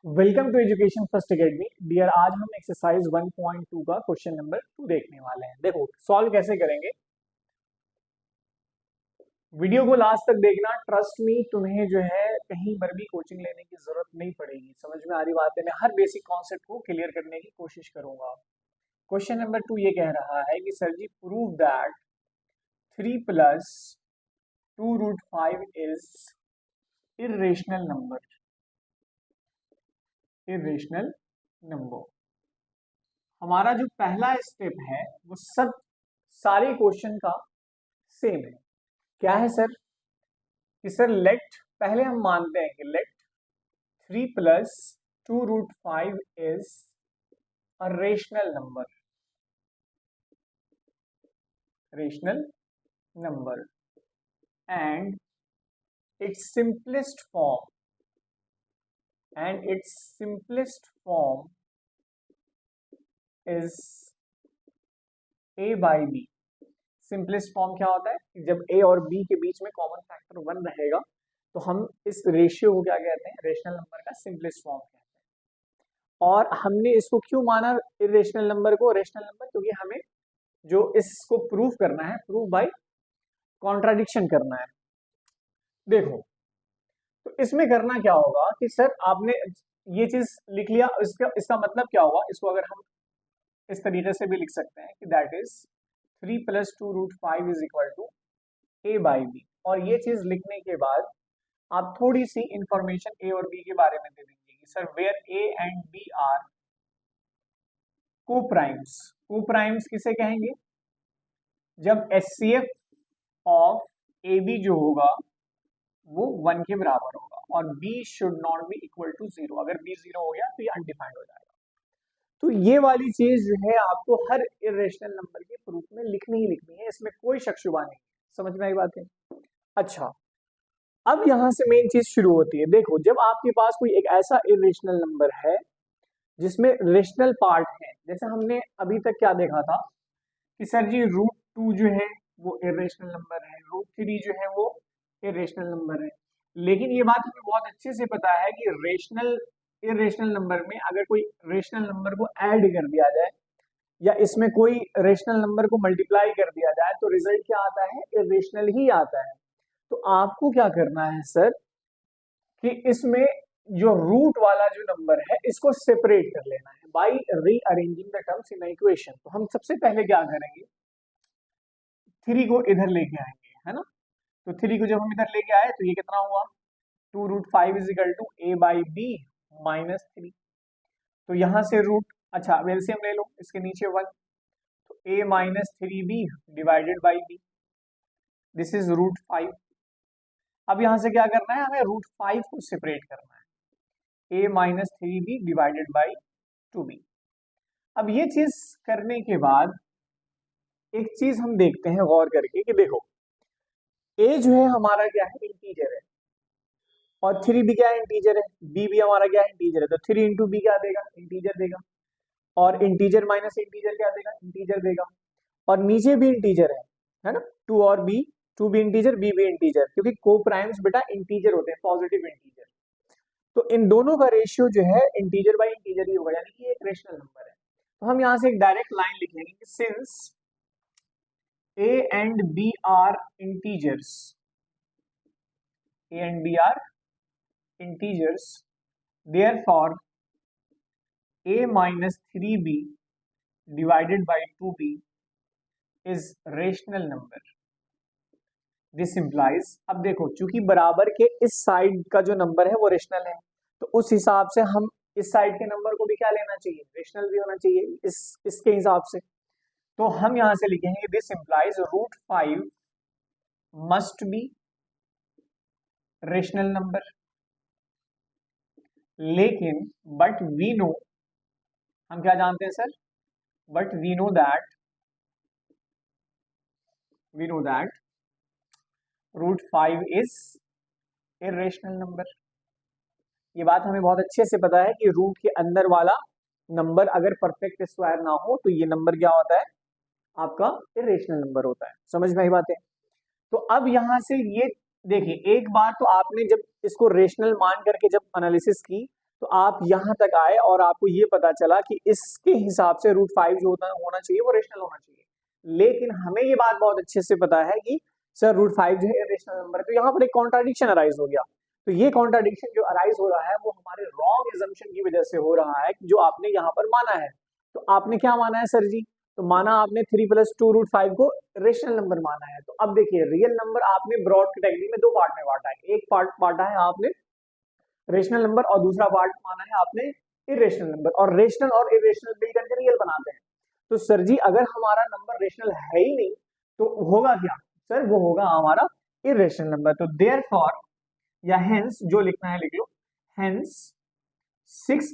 Welcome to education first academy dear. आज हम exercise 1.2 का क्वेश्चन नंबर 2 देखने वाले हैं। देखो सॉल्व कैसे करेंगे, वीडियो को लास्ट तक देखना। ट्रस्ट मी, तुम्हें जो है कहीं पर भी कोचिंग लेने की जरूरत नहीं पड़ेगी। समझ में आ रही बात है? मैं हर बेसिक कॉन्सेप्ट को क्लियर करने की कोशिश करूंगा। क्वेश्चन नंबर 2 ये कह रहा है कि sir ji prove that 3 plus 2 root 5 is irrational number. Irrational number हमारा जो पहला स्टेप है वो सब सारे क्वेश्चन का सेम है। क्या है सर? कि सर लेट, पहले हम मानते हैं कि let 3 plus 2 root 5 is a rational number. Rational number and its simplest form is a by b. Simplest form क्या होता है कि जब a और b के बीच में कॉमन फैक्टर 1 रहेगा तो हम इस रेशियो को क्या कहते हैं? रेशनल नंबर का सिंपलेस्ट फॉर्म कहते हैं। और हमने इसको क्यों माना इरेशनल नंबर को रेशनल नंबर? क्योंकि हमें जो इसको प्रूव करना है, प्रूव बाय कॉन्ट्राडिक्शन करना है। देखो तो इसमें करना क्या होगा कि सर आपने ये चीज लिख लिया, इसका मतलब क्या होगा? इसको अगर हम इस तरीके से भी लिख सकते हैं कि that is 3 plus 2 root 5 is equal to a by b. और ये चीज लिखने के बाद आप थोड़ी सी इंफॉर्मेशन a और b के बारे में दे देंगे कि sir where a and b are coprimes. Coprimes किसे कहेंगे? जब HCF ऑफ ए बी जो होगा वो 1 के बराबर होगा और b should not be equal to 0। अगर b 0 हो गया तो ये अनडिफाइंड हो जाएगा। तो ये वाली चीज जो है आपको हर इरेशनल नंबर के प्रूफ में लिखनी ही लिखनी है, इसमें कोई शक शुबा नहीं। समझ में आई बात है? अच्छा, अब यहां से मेन चीज शुरू होती है। देखो जब आपके पास कोई एक ऐसा इरेशनल नंबर है जिसमें रेशनल पार्ट है, जैसे हमने अभी तक क्या देखा था कि सर जी रूट 2 जो है वो इरेशनल नंबर है, रूट 3 जो है वो इरेशनल नंबर है। लेकिन ये बात हमें बहुत अच्छे से पता है कि रेशनल इरेशनल नंबर में अगर कोई रेशनल नंबर को ऐड कर दिया जाए या इसमें कोई रेशनल नंबर को मल्टीप्लाई कर दिया जाए तो रिजल्ट क्या आता है? इरेशनल ही आता है। तो आपको क्या करना है सर कि इसमें जो रूट वाला जो नंबर है इसको सेपरेट कर लेना है by rearranging the terms in equation. तो हम सबसे पहले क्या करेंगे, 3 को इधर लेके आएंगे, है ना? तो 3 को जब हम इधर लेके आए तो ये कितना हुआ? 2 root 5 is equal to a by b minus 3। तो यहां से रूट, अच्छा अब एलसीएम ले लो, इसके नीचे 1, तो a minus 3b divided by b, this is root 5। अब यहां से क्या करना है? हमें रूट 5 को सेपरेट करना है, a minus 3b divided by 2b। अब ये चीज करने के बाद एक चीज हम देखते हैं गौर करके कि देखो a जो है हमारा क्या है? इंटीजर है। और 3b क्या है? इंटीजर है। b भी हमारा क्या है? इंटीजर है। तो 3 इंटू बी क्या देगा? इंटीजर देगा। और इंटीजर माइनस इंटीजर क्या देगा? इंटीजर देगा। और नीचे भी इंटीजर है ना? 2 और b, 2 भी इंटीजर, b भी इंटीजर, क्योंकि को प्राइम्स बेटा इंटीजर होते हैं, पॉजिटिव इंटीजर। तो इन दोनों का रेशियो जो है इंटीजर बाई इंटीजर ही होगा, यानी कि एक रेशनल नंबर है। तो हम यहां से एक डायरेक्ट लाइन लिख लेंगे कि since a and b are integers, a and b are integers, therefore a minus 3b divided by 2b is rational number. This implies, अब देखो चूंकि बराबर के इस साइड का जो नंबर है वो रेशनल है, तो उस हिसाब से हम इस साइड के नंबर को भी क्या लेना चाहिए? रेशनल भी होना चाहिए इसके हिसाब से। तो हम यहां से लिखेंगे this implies root 5 must be rational number. लेकिन बट वी नो, हम क्या जानते हैं sir? But we know that root 5 is irrational number. ये बात हमें बहुत अच्छे से पता है कि रूट के अंदर वाला नंबर अगर परफेक्ट स्क्वायर ना हो तो ये नंबर क्या होता है? आपका इरेशनल नंबर होता है। समझ में आई बात है? तो अब यहां से ये देखिए, एक बार तो आपने जब इसको रेशनल मान करके जब एनालिसिस की तो आप यहां तक आए और आपको ये पता चला कि इसके हिसाब से √5 जो होना चाहिए वो रेशनल होना चाहिए, लेकिन हमें ये बात बहुत अच्छे से पता है कि सर √5 जो है इरेशनल नंबर है। तो यहाँ पर एक कॉन्ट्राडिक्शन अराइज हो गया। तो ये कॉन्ट्राडिक्शन जो अराइज हो रहा है वो हमारे रॉन्ग एजम्पशन की वजह से हो रहा है, जो आपने यहाँ पर माना है। तो आपने क्या माना है सर जी? तो माना आपने 3 + 2 √5 को रेशनल नंबर माना है। तो अब देखिए, रियल नंबर आपने ब्रॉड कैटेगरी में दो पार्ट में बांटा है। एक पार्ट बांटा है आपने रेशनल नंबर और दूसरा पार्ट माना है आपने इरेशनल नंबर, और रेशनल और इरेशनल मिल करके रियल बनाते हैं। तो सर जी अगर हमारा नंबर रेशनल है ही नहीं तो होगा क्या सर? वो होगा हमारा इरेशनल नंबर। तो देयरफॉर या हेंस, जो लिखना है लिख लो, हेंस 6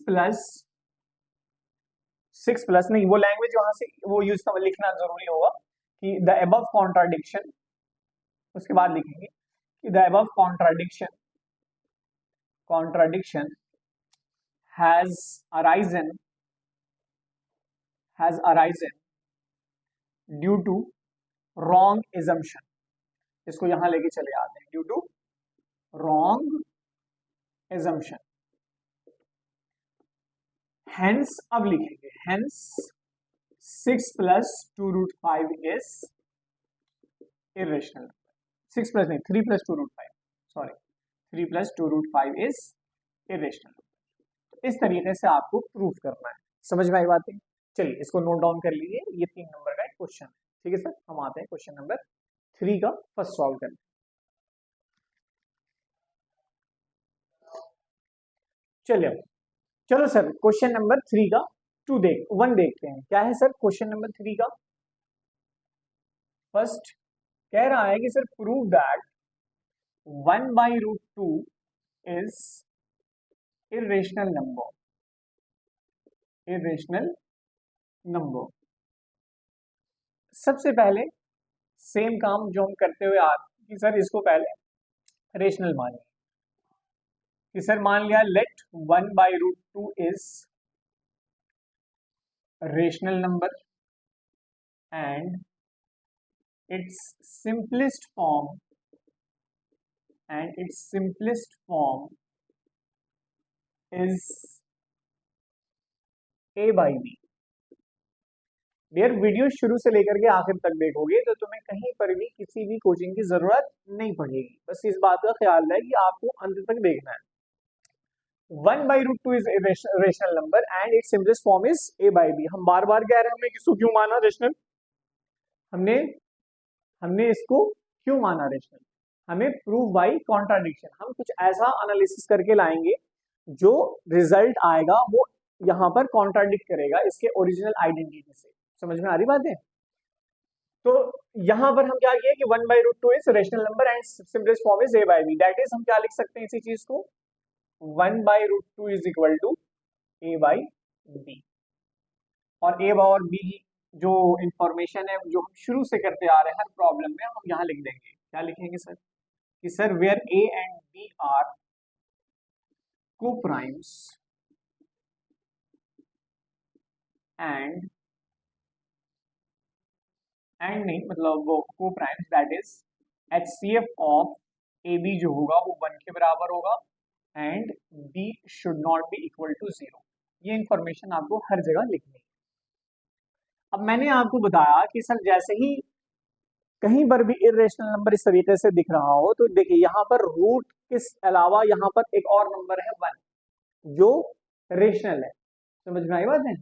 प्लस नहीं, वो लैंग्वेज वहां से वो यूज लिखना जरूरी होगा कि द अबव कॉन्ट्राडिक्शन, उसके बाद लिखेंगे कि the above contradiction has arisen due to wrong assumption। इसको यहां लेके चले आते हैं, due to wrong assumption। Hence अब लिखेंगे हेंस 6 + 2 √5 इज इरेशनल। 6 प्लस नहीं, 3 + 2 √5, सॉरी, 3 + 2 √5 इज इरेशनल। इस तरीके से आपको प्रूफ करना है। समझ में आई बातें? चलिए इसको नोट डाउन कर लीजिए, ये 3 नंबर का एक क्वेश्चन है। ठीक है सर, हम आते हैं क्वेश्चन नंबर 3 का फर्स्ट सॉल्व करने। चलिए चलो सर, क्वेश्चन नंबर 3 का 1 देखते हैं। क्या है सर क्वेश्चन नंबर 3 का? फर्स्ट कह रहा है कि sir prove that 1/√2 is irrational number. सबसे पहले सेम काम जो हम करते हुए आ कि सर इसको पहले रेशनल मानिए कि सर मान लिया let 1/√2 is rational number and its simplest form is a/b। Dear, video शुरू से लेकर के आखिर तक देखोगे तो तुम्हें कहीं पर भी किसी भी कोचिंग की जरूरत नहीं पड़ेगी। बस इस बात का ख्याल है कि आपको अंत तक देखना है। 1/√2 is rational number and its simplest form is a/b। हम बार बार कह रहे हैं हमने किसको क्यों माना रेशनल, हमने इसको क्यों माना रेशनल? हमें प्रूव बाई कॉन्ट्राडिक्शन, हम कुछ ऐसा एनालिसिस करके लाएंगे जो रिजल्ट आएगा वो यहां पर कॉन्ट्राडिक्ट करेगा इसके ओरिजिनल आइडेंटिटी से। समझ में आ रही बात है? तो यहां पर हम क्या किए कि 1/√2 is rational number and simplest form is a/b। That is हम क्या लिख सकते हैं इसी चीज को, 1/√2 इज इक्वल टू a/b। और a और b जो इंफॉर्मेशन है जो हम शुरू से करते आ रहे हैं हर प्रॉब्लम में, हम यहाँ लिख देंगे। क्या लिखेंगे सर? कि sir where a and b are co-primes and नहीं, मतलब वो co-primes, that is HCF of AB जो होगा वो 1 के बराबर होगा and B should not be equal to 0। ये इंफॉर्मेशन आपको हर जगह लिखनी है। अब मैंने आपको बताया कि सर जैसे ही कहीं पर भी इरेशनल नंबर इस तरीके से दिख रहा हो तो देखिए यहाँ पर रूट के अलावा यहाँ पर एक और नंबर है 1 जो रेशनल है। समझ में आई बात है?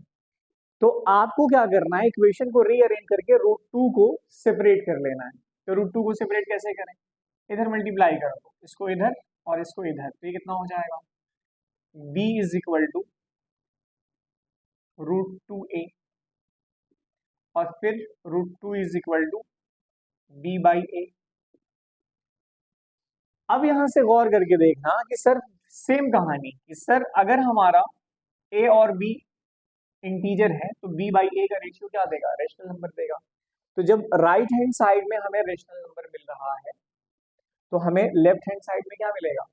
तो आपको क्या करना है, इक्वेशन को रीअरेंज करके √2 को सेपरेट कर लेना है। तो √2 को सेपरेट कैसे करें? इधर मल्टीप्लाई कर दो, इसको इधर और इसको इधर, तो ये कितना हो जाएगा? b is equal to √2a और फिर √2 इज इक्वल टू b/a। अब यहां से गौर करके देखना कि सर सेम कहानी कि सर अगर हमारा a और b इंटीजर है तो b/a का रेशियो क्या देगा? रेशनल नंबर देगा। तो जब राइट हैंड साइड में हमें रेशनल नंबर मिल रहा है तो हमें लेफ्ट हैंड साइड में क्या मिलेगा?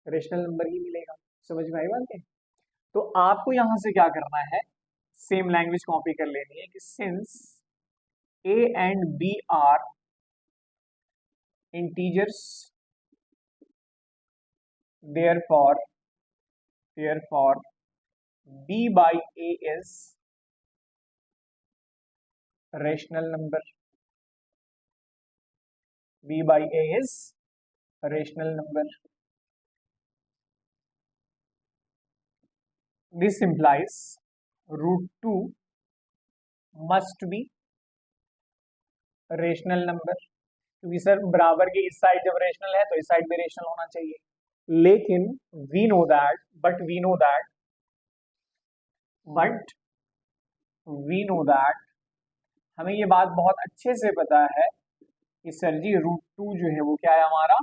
रेशनल नंबर ही मिलेगा। समझ में आई बात है? तो आपको यहां से क्या करना है, सेम लैंग्वेज कॉपी कर लेनी है कि since a and b are integers therefore therefore b by a is rational number. b by a is rational number. This implies root 2 must be rational number, क्योंकि सर बराबर की इस side जब rational है तो इस साइड भी rational होना चाहिए. लेकिन we know that but we know that हमें ये बात बहुत अच्छे से पता है कि सर जी रूट 2 जो है वो क्या है हमारा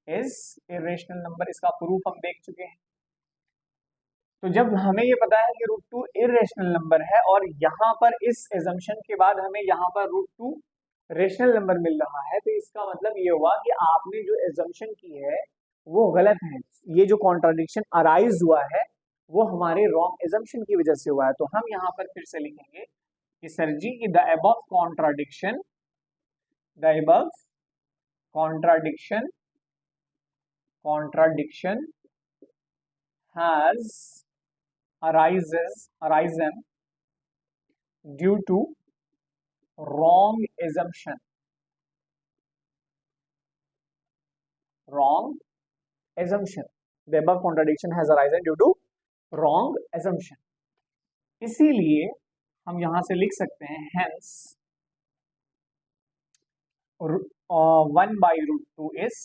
इज इरेशनल नंबर. इसका प्रूफ हम देख चुके हैं. तो जब हमें ये पता है कि रूट 2 इरेशनल नंबर है और यहाँ पर इस एजम्पशन के बाद हमें यहाँ पर रूट 2 रेशनल नंबर मिल रहा है, तो इसका मतलब ये हुआ कि आपने जो एजम्पशन की है वो गलत है. ये जो कॉन्ट्राडिक्शन अराइज हुआ है वो हमारे रॉन्ग एजम्पशन की वजह से हुआ है. तो हम यहाँ पर फिर से लिखेंगे कि सर जी की the above contradiction has arisen due to wrong assumption. The above contradiction has arisen due to wrong assumption. इसीलिए हम यहां से लिख सकते हैं hence 1 by root 2 is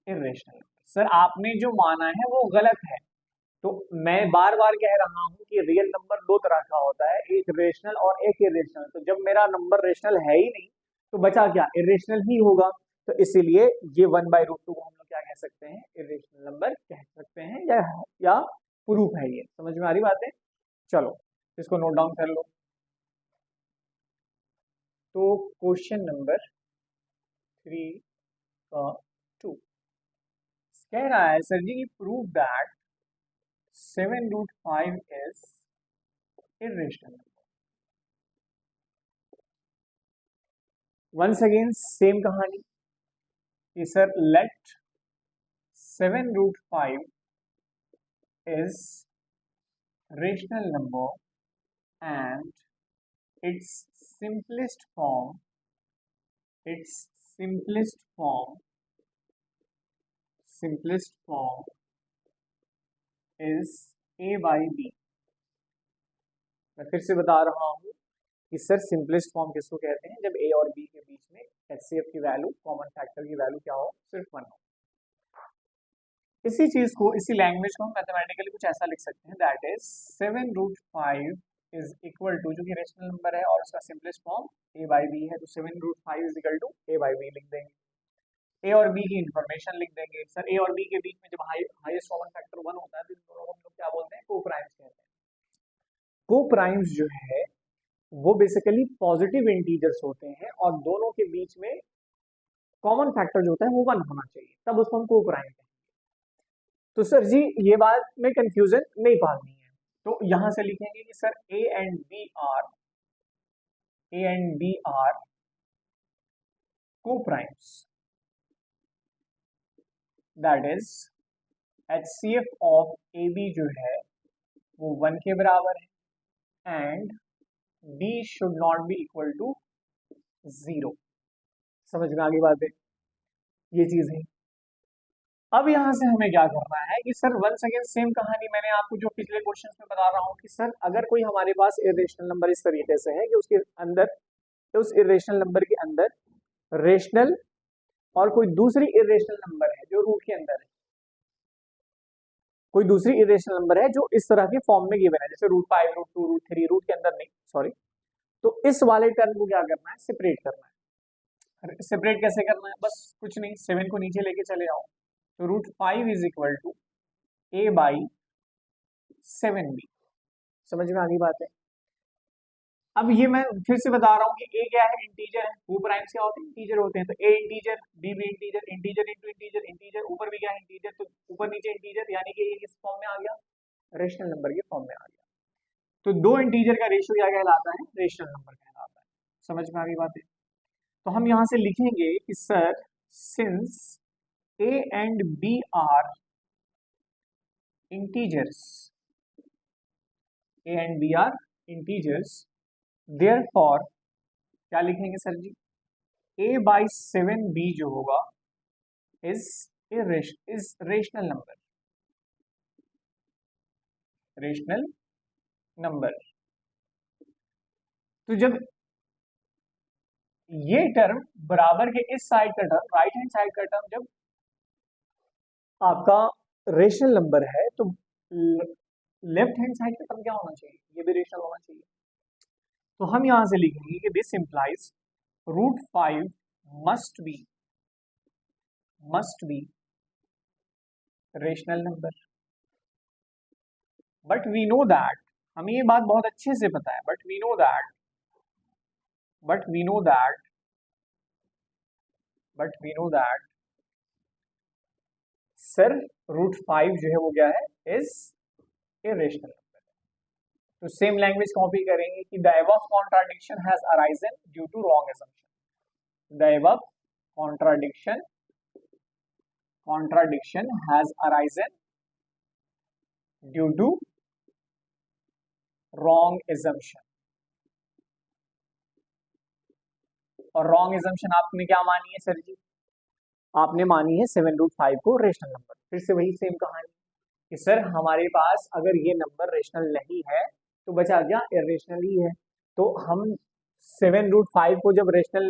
irrational. Sir आपने जो माना है वो गलत है. तो मैं बार बार कह रहा हूं कि रियल नंबर दो तरह का होता है, एक रेशनल और एक इरेशनल. तो जब मेरा नंबर रेशनल है ही नहीं तो बचा क्या, इरेशनल ही होगा. तो इसीलिए ये 1 by root 2 को हम लोग क्या कह सकते हैं, इरेशनल नंबर कह सकते हैं या प्रूफ है. ये समझ में आ रही बात है. चलो इसको नोट डाउन कर लो. तो क्वेश्चन नंबर 3 का 2 कह रहा है sir ji prove that 7 root 5 is irrational number. Once again same कहानी कि sir let 7 root 5 is rational number and its simplest form is a by b. मैं फिर से बता रहा हूं कि सर सिंपलेस्ट फॉर्म किसको कहते हैं, जब ए और बी के बीच में एचसीएफ की वैल्यू, कॉमन फैक्टर की वैल्यू क्या हो, सिर्फ 1 हो. इसी चीज को, इसी लैंग्वेज को हम मैथमेटिकली कुछ ऐसा लिख सकते हैं, that is 7 root 5 is equal to, जो कि रेशनल नंबर है और उसका simplest form a by b है, तो 7 root 5 is equal to a by b लिख देंगे. ए और बी की इंफॉर्मेशन लिख देंगे. सर ए और बी के बीच में जब हाईएस्ट कॉमन फैक्टर 1 होता है तो इन दोनों को हम लोग क्या बोलते हैं, को प्राइम्स कहते हैं. को प्राइम्स जो है वो बेसिकली पॉजिटिव इंटीजर्स होते हैं और दोनों के बीच में कॉमन फैक्टर जो होता है वो 1 होना चाहिए, तब उसको हम को प्राइम कहेंगे. तो सर जी ये बात में कंफ्यूजन नहीं पालनी है. तो यहां से लिखेंगे कि sir a and b are coprimes, that is HCF of a b जो है वो 1 के बराबर है and B should not be equal to 0. समझ में आगे बात है, ये चीज है. अब यहां से हमें क्या करना है कि सर वंस अगेन सेम कहानी मैंने आपको जो पिछले क्वेश्चन में बता रहा हूं कि सर अगर कोई हमारे पास इरेशनल नंबर इस तरीके से है कि उसके अंदर, तो उस इरेशनल नंबर के अंदर रेशनल और कोई दूसरी इरेशनल नंबर है जो रूट के अंदर है, कोई दूसरी इरेशनल नंबर है जो इस तरह के फॉर्म में गिवन है, जैसे रूट 5 रूट 2 रूट 3, रूट के अंदर नहीं, सॉरी. तो इस वाले टर्म को क्या करना है, सेपरेट करना है. सेपरेट कैसे करना है, बस कुछ नहीं, 7 को नीचे लेके चले आओ. तो root 5 is equal to a by 7b. समझ में आ गई बात है. अब ये मैं फिर से बता रहा हूँ कि ए क्या है, इंटीजर है. टू प्राइम्स क्या होते हैं, इंटीजर होते हैं. तो ए इंटीजर, बी भी integer, integer into integer, integer ऊपर भी क्या है, इंटीजर. तो ऊपर नीचे इंटीजर, यानी कि ये किस फॉर्म में आ गया, रेशनल नंबर के फॉर्म में आ गया. तो दो इंटीजर का रेशियो क्या कहलाता है, रेशनल नंबर कहलाता है. समझ में आ गई बात है. तो हम यहां से लिखेंगे कि sir since A and B are integers, a and b are integers, therefore क्या लिखेंगे सर जी, a/7b जो होगा is rational number, rational number. तो जब ये टर्म बराबर के इस साइड का टर्म, राइट हैंड साइड का टर्म जब आपका रेशनल नंबर है, तो लेफ्ट हैंड साइड का टर्म क्या होना चाहिए, ये भी रेशनल होना चाहिए। तो हम यहां से लिखेंगे कि this implies √5 must be rational number. But we know that, हमें ये बात बहुत अच्छे से पता है, but we know that sir √5 जो है वो क्या है, इज इरेशनल नंबर। तो सेम लैंग्वेज कॉपी करेंगे कि the above contradiction has arisen due to wrong assumption, the above contradiction has arisen due to wrong assumption। और रॉन्ग एजम्पशन आपने क्या मानी है सर जी, आपने मानी है 7√5 को रेशनल नंबर। फिर से वही सेम कहानी कि सर हमारे पास अगर ये नंबर रेशनल नहीं है तो बचा क्या, इरेशनल ही है। तो हम 7√5 को जब रेशनल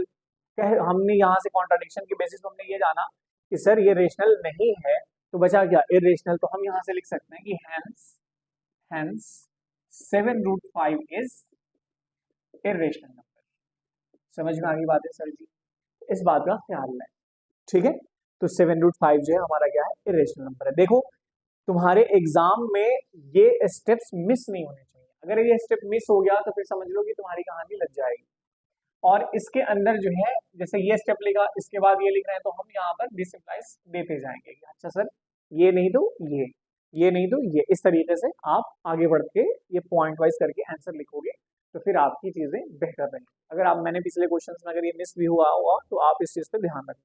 हमने यहाँ से कॉन्ट्राडिक्शन के बेसिस पर हमने ये जाना कि सर ये रेशनल नहीं है, तो बचा क्या, इरेशनल। तो हम यहाँ से लिख सकते हैं कि हेंस 7√5 इज इरेशनल नंबर। समझ में आ गई बात है सर जी, इस बात का ख्याल रखें, ठीक है। तो 7√5 जो है हमारा क्या है, इरेशनल नंबर है। देखो तुम्हारे एग्जाम में ये स्टेप्स मिस नहीं होने चाहिए, अगर ये स्टेप मिस हो गया तो फिर समझ लो कि तुम्हारी कहानी लग जाएगी। और इसके अंदर जो है जैसे ये स्टेप लिखा, इसके बाद ये लिख रहे हैं, तो हम यहाँ पर दिस इंप्लाइज देते जाएंगे। अच्छा सर ये नहीं तो ये नहीं तो ये, इस तरीके से आप आगे बढ़ के ये पॉइंट वाइज करके आंसर लिखोगे तो फिर आपकी चीजें बेहतर रहेंगी। अगर आप, मैंने पिछले क्वेश्चन में अगर ये मिस भी हुआ होगा तो आप इस चीज पे ध्यान रखना,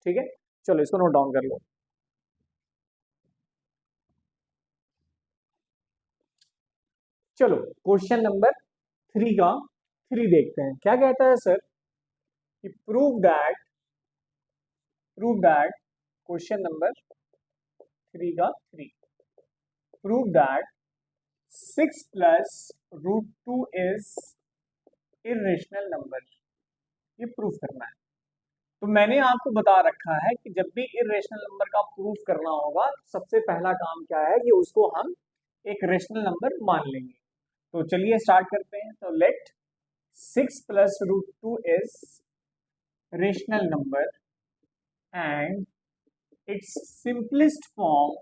ठीक है। चलो इसको नोट डाउन कर लो। चलो क्वेश्चन नंबर 3 का 3 देखते हैं, क्या कहता है सर कि प्रूव दैट क्वेश्चन नंबर 3 का 3 prove that 6 plus √2 is irrational number. ये प्रूफ करना है। तो मैंने आपको बता रखा है कि जब भी इरेशनल नंबर का प्रूफ करना होगा सबसे पहला काम क्या है कि उसको हम एक रेशनल नंबर मान लेंगे। तो चलिए स्टार्ट करते हैं। तो let 6 plus √2 is rational number and its simplest form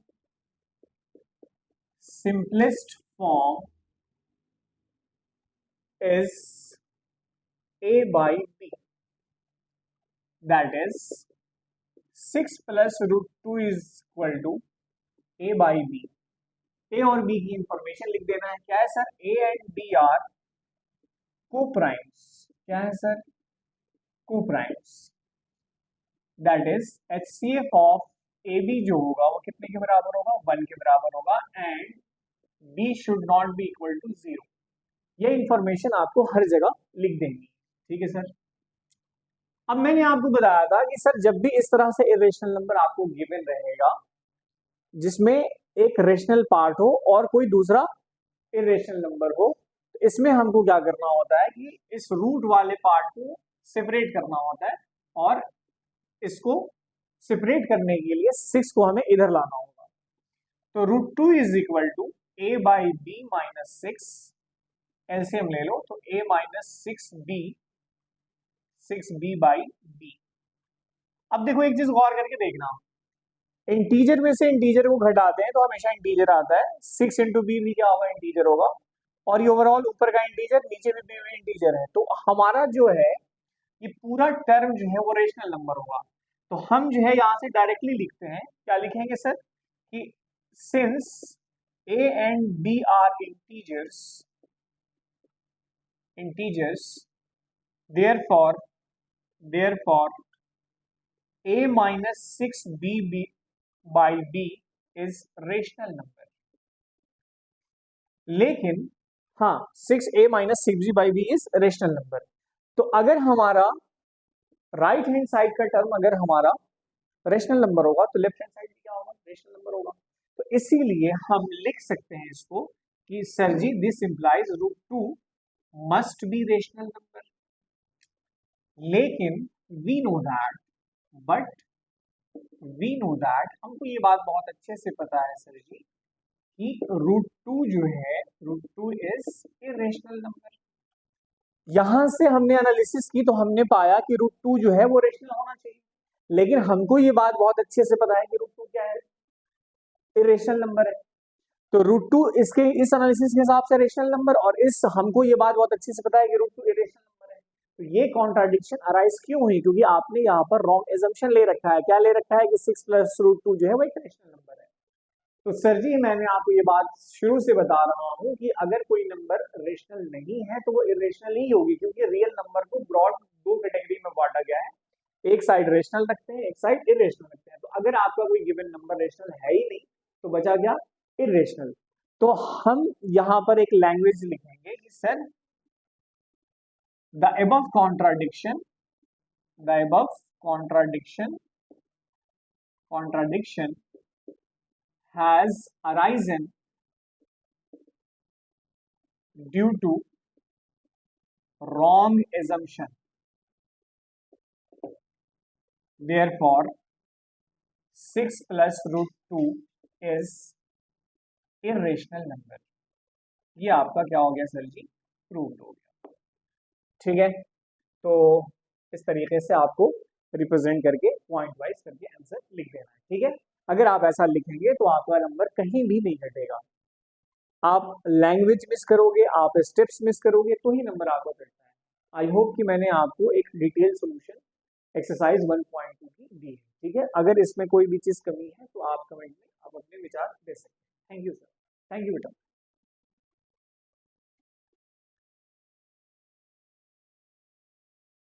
is a/b, that is 6 plus √2 is equal to a/b। a और b की इंफॉर्मेशन लिख देना है। क्या है sir, a and b are coprimes. क्या है sir, coprimes. That is HCF of AB जो होगा वो कितने के बराबर होगा, 1 के बराबर होगा, and B should not be equal to 0। ये इंफॉर्मेशन आपको हर जगह लिख देंगी, ठीक है सर। अब मैंने आपको बताया था कि सर जब भी इस तरह से इरेशनल नंबर आपको गिवन रहेगा जिसमें एक रेशनल पार्ट हो और कोई दूसरा इरेशनल नंबर हो, तो इसमें हमको क्या करना होता है कि इस रूट वाले पार्ट को सेपरेट करना होता है, और इसको सेपरेट करने के लिए 6 को हमें इधर लाना होगा। तो √2 is equal to a/b minus 6, LCM ले लो तो a माइनस 6b/b। अब देखो एक चीज गौर करके देखना, इंटीजर में से इंटीजर को घटाते हैं तो हमेशा इंटीजर आता है। 6 इंटू बी भी क्या होगा, इंटीजर होगा। और ये ओवरऑल ऊपर का इंटीजर, नीचे भी बी में इंटीजर है, तो हमारा जो है ये पूरा टर्म जो है वो रेशनल नंबर होगा। तो हम जो है यहाँ से डायरेक्टली लिखते हैं, क्या लिखेंगे सर कि since a and b are integers therefore a minus 6b by b is rational number। लेकिन हाँ 6a minus 6b/b is rational number. तो अगर हमारा राइट हैंड साइड का टर्म अगर हमारा रेशनल नंबर होगा तो लेफ्ट हैंड साइड क्या होगा, रेशनल नंबर होगा। तो इसीलिए हम लिख सकते हैं इसको कि sir ji this implies √2 must be rational number. लेकिन we know that but we know that हमको ये बात बहुत अच्छे से पता है सर जी कि √2 जो है √2 इज इरेशनल नंबर। यहां से हमने एनालिसिस की तो हमने पाया कि √2 जो है वो रेशनल होना चाहिए, लेकिन हमको ये बात बहुत अच्छे से पता है कि √2 क्या है, इरेशनल नंबर है। तो √2 इसके इस एनालिसिस के हिसाब से रेशनल नंबर, और इस हमको ये बात बहुत अच्छे से पता है कि √2 इरेशनल नंबर है। तो ये कॉन्ट्राडिक्शन अराइज क्यों हुई, क्योंकि आपने यहाँ पर रॉन्ग एजम्पशन ले रखा है। क्या ले रखा है कि 6 + √2 जो है वो एक रेशनल नंबर है। तो सर जी मैंने आपको ये बात शुरू से बता रहा हूं कि अगर कोई नंबर रेशनल नहीं है तो वो इरेशनल ही होगी, क्योंकि रियल नंबर को ब्रॉड दो कैटेगरी में बांटा गया है, एक साइड रेशनल रखते हैं, एक साइड इरेशनल रखते हैं। तो अगर आपका कोई गिवन नंबर रेशनल है ही नहीं तो बचा क्या, इरेशनल। तो हम यहां पर एक लैंग्वेज लिखेंगे कि sir the above contradiction has arisen due to wrong assumption, therefore 6 + √2 is irrational number। ये आपका क्या हो गया सर जी, प्रूव्ड हो गया। ठीक है, तो इस तरीके से आपको रिप्रेजेंट करके पॉइंट वाइज करके आंसर लिख देना है। ठीक है, अगर आप ऐसा लिखेंगे तो आपका नंबर कहीं भी नहीं घटेगा। आप लैंग्वेज मिस करोगे, आप स्टेप्स मिस करोगे तो ही नंबर आपका घटता है। आई होप कि मैंने आपको एक डिटेल सोल्यूशन एक्सरसाइज 1.2 की दी है। ठीक है, अगर इसमें कोई भी चीज कमी है तो आप कमेंट में आप अपने विचार दे सकते हैं। Thank you sir, thank you बेटा।